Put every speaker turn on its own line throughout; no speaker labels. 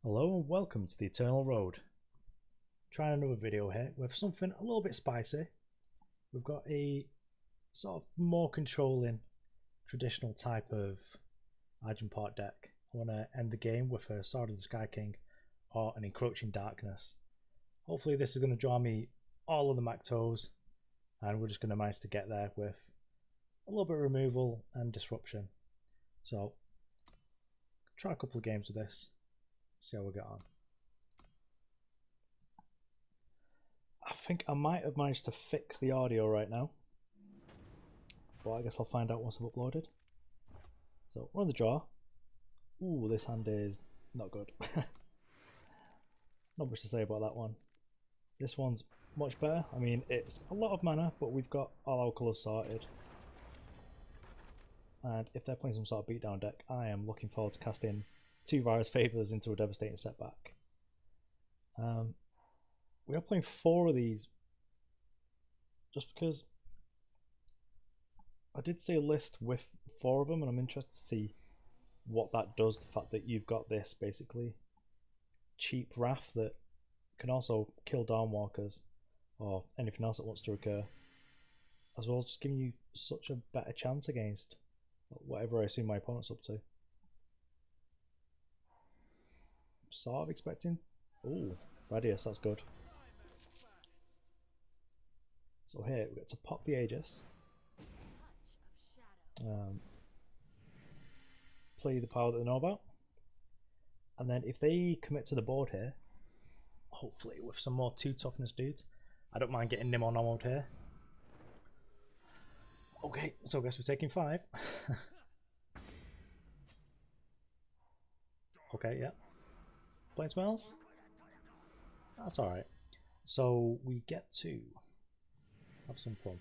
Hello and welcome to the Eternal Road. Trying another video here with something a little bit spicy. We've got a sort of more controlling traditional type of Argenport deck. I want to end the game with a Sword of the Sky King or an Encroaching Darkness. Hopefully this is going to draw me all of the Maktos and we're just going to manage to get there with a little bit of removal and disruption. So try a couple of games with this. See how we get on. I think I might have managed to fix the audio right now, but I guess I'll find out once I've uploaded. So we're on the draw. Ooh, this hand is not good. Not much to say about that one. This one's much better. I mean, it's a lot of mana, but we've got all our colours sorted. And if they're playing some sort of beatdown deck, I am looking forward to casting two Vara's Favours into a devastating setback. We are playing 4 of these just because I did see a list with 4 of them and I'm interested to see what that does. The fact that you've got this basically cheap Wrath that can also kill Dawnwalkers or anything else that wants to recur, as well as just giving you such a better chance against whatever I assume my opponent's up to. Sort of expecting. Ooh, Radius, that's good. So here we get to pop the Aegis, play the power that they know about, and then if they commit to the board here, hopefully with some more 2 toughness dudes, I don't mind getting Nim on mode here. Okay, so I guess we're taking 5. Okay, yeah. Plain smells? That's alright. So we get to have some fun.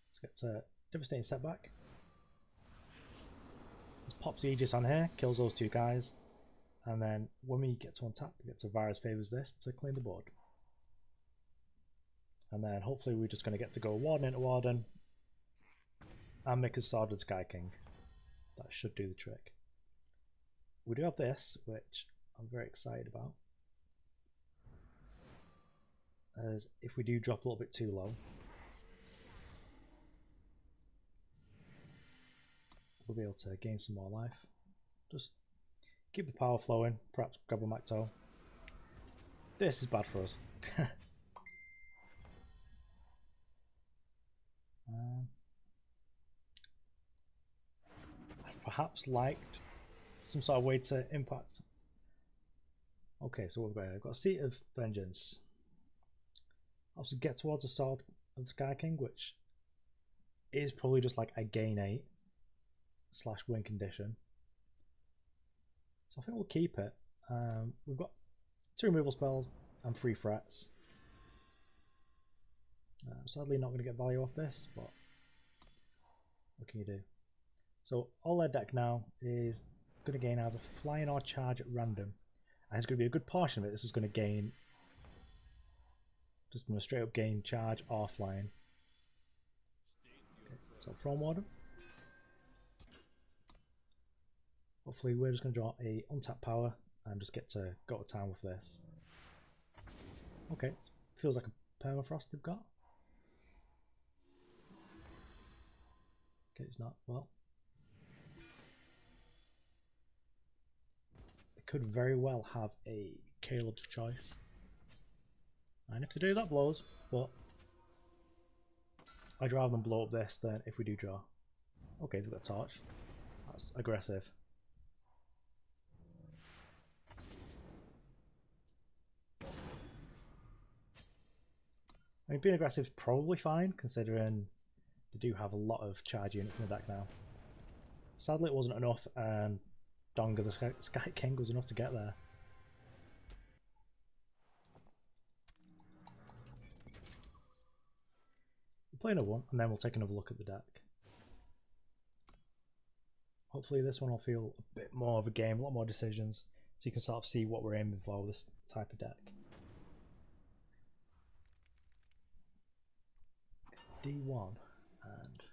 Let's get to Devastating Setback. Let's pop the Aegis on here, kills those 2 guys, and then when we get to untap, we get to Vara's Favours this to clean the board. And then hopefully we're just going to get to go Warden into Warden and make a Sword of the Sky King. That should do the trick. We do have this, which I'm very excited about, as if we do drop a little bit too low, we'll be able to gain some more life. Just keep the power flowing, perhaps grab a Makto. This is bad for us. I perhaps liked some sort of way to impact. Okay, so what we've got here? I've got a Seat of Vengeance. Also get towards the Sword of the Sky King, which is probably just like a gain 8 / win condition. So I think we'll keep it. We've got 2 removal spells and 3 threats. Sadly not going to get value off this, but what can you do? So all their deck now is going to gain either flying or charge at random. And it's going to be a good portion of it. This is going to gain, just going to straight up gain charge or flying. Okay, so from Warden. Hopefully we're just going to draw a untapped power and just get to go to town with this. Okay, feels like a permafrost they've got. Okay, it's not. Well, they could very well have a Caleb's Choice. And if they do, that blows, but I'd rather them blow up this than if we do draw. Okay, they've got a torch. That's aggressive. I mean, being aggressive is probably fine, considering they do have a lot of charge units in the deck now. Sadly, it wasn't enough, and Donga the Sky King was enough to get there. We'll play another one, and then we'll take another look at the deck. Hopefully this one will feel a bit more of a game, a lot more decisions, so you can sort of see what we're aiming for with this type of deck. D1, and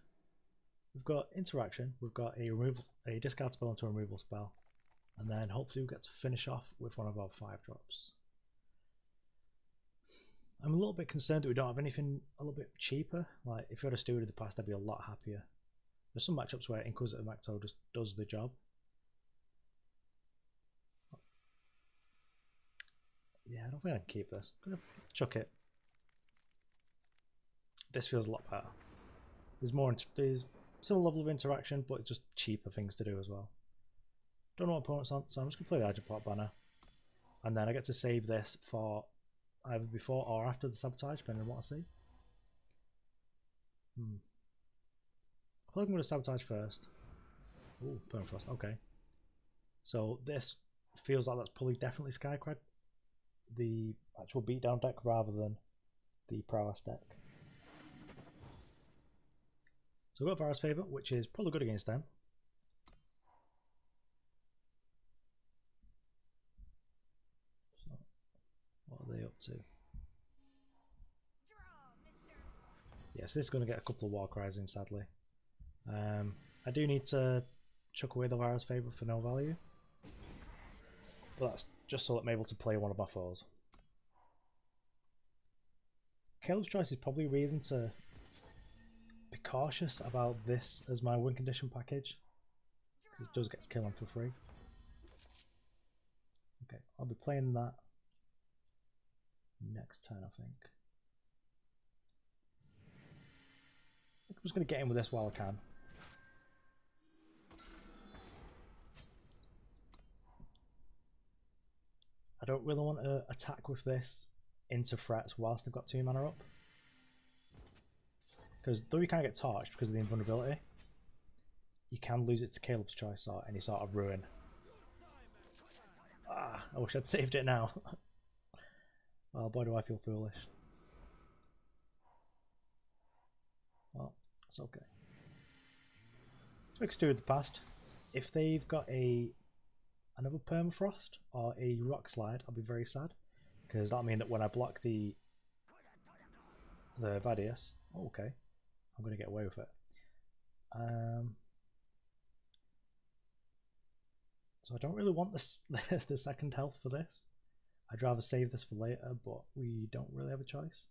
we've got interaction. We've got a discard spell into a removal spell. And then hopefully we'll get to finish off with one of our 5-drops. I'm a little bit concerned that we don't have anything a little bit cheaper. Like if you had a Steward in the past, I'd be a lot happier. There's some matchups where Inquisitor Makto just does the job. Yeah, I don't think I can keep this. I'm gonna chuck it. This feels a lot better. There's similar level of interaction, but it's just cheaper things to do as well. Don't know what opponent's on, so I'm just gonna play the Argenport banner, and then I get to save this for either before or after the Sabotage, depending on what I see. I feel like I'm gonna Sabotage first. Ooh, Permafrost. Okay. So this feels like that's probably definitely Skycrag, the actual beatdown deck rather than the prowess deck. So we've got Vara's Favour, which is probably good against them. So, what are they up to? Yes, this is going to get a couple of war cries in, sadly. I do need to chuck away the Vara's Favour for no value. But that's just so that I'm able to play one of my foes. Caleb's Choice is probably a reason to be cautious about this as my win condition package, because it does get to kill him for free. Okay, I'll be playing that next turn, I think. I'm just going to get in with this while I can. I don't really want to attack with this into threats whilst I've got 2 mana up. Because though you can't get torched because of the invulnerability, you can lose it to Caleb's Choice or any sort of ruin. Ah, I wish I'd saved it now. Oh boy, do I feel foolish. Well, it's okay. So we can do with the past. If they've got another Permafrost or a Rock Slide, I'll be very sad, because that'll mean that when I block the Vadius, oh, okay, I'm going to get away with it. So I don't really want this the second health for this. I'd rather save this for later, but we don't really have a choice.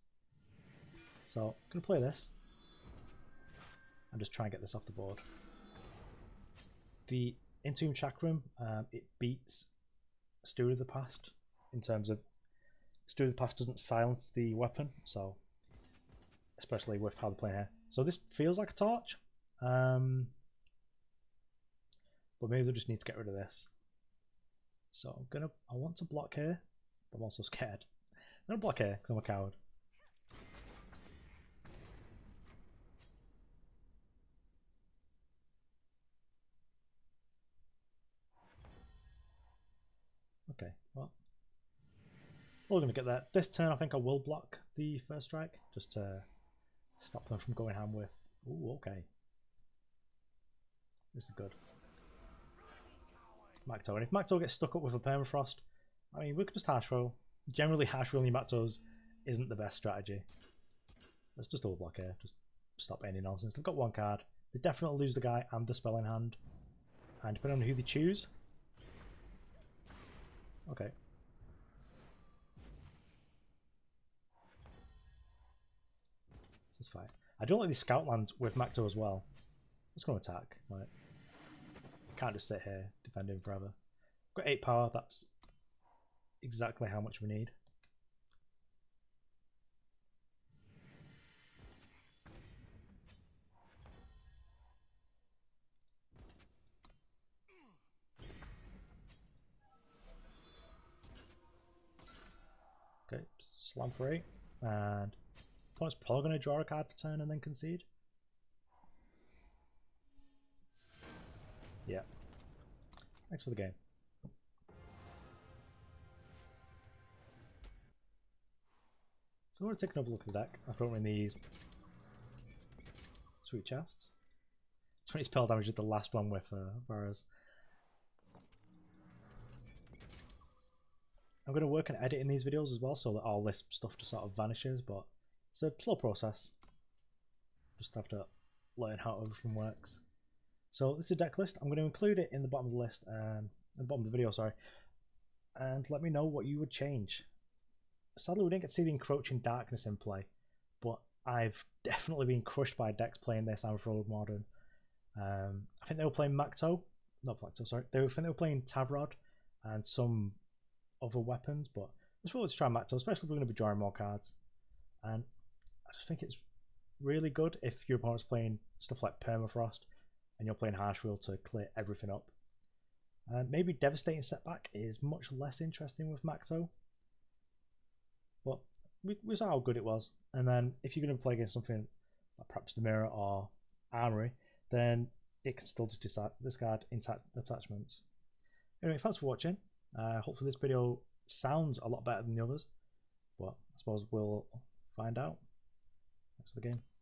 So I'm going to play this and just try and get this off the board. The Entomb Chakram, it beats Steward of the Past in terms of Steward of the Past doesn't silence the weapon, so especially with how they're playing here. So this feels like a torch, but maybe they just need to get rid of this. So I want to block here, but I'm also scared. I'm gonna block here because I'm a coward. Okay, well, we're going to get that. This turn I think I will block the first strike, just to stop them from going ham with. Ooh, okay. This is good. Makto, and if Makto gets stuck up with a Permafrost, I mean, we could just harsh roll. Generally, harsh rolling Maktos isn't the best strategy. Let's just double block here, just stop any nonsense. They've got 1 card. They definitely lose the guy and the spell in hand. And depending on who they choose. Okay. This is fine. I don't like these scout lands with Makto as well. I'm just going to attack. Like, can't just sit here defending forever. Got 8 power, that's exactly how much we need. Okay, slam for 8, and opponent's probably going to draw a card per turn and then concede. Yeah. Thanks for the game. So I want to take another look at the deck. I've got one of these sweet chests. 20 spell damage at the last one with Vara's. I'm going to work on editing these videos as well so that all this stuff just sort of vanishes, but it's a slow process. Just have to learn how everything works. So this is a deck list. I'm going to include it in the bottom of the list. the bottom of the video, sorry, and let me know what you would change. Sadly, we didn't get to see the Encroaching Darkness in play, but I've definitely been crushed by decks playing this Argenport Modern. I think they were playing Makto, not Makto, sorry. I think they were playing Tavrod and some other weapons, but I just wanted to try Makto, especially if we're going to be drawing more cards. And I just think it's really good if your opponent's playing stuff like Permafrost and you're playing Harsh Wheel to clear everything up. And maybe Devastating Setback is much less interesting with Makto, but we saw how good it was. And then if you're going to play against something like perhaps the Mirror or Armory, then it can still discard intact attachments. Anyway, thanks for watching. Hopefully this video sounds a lot better than the others, but I suppose we'll find out. Thanks for the game.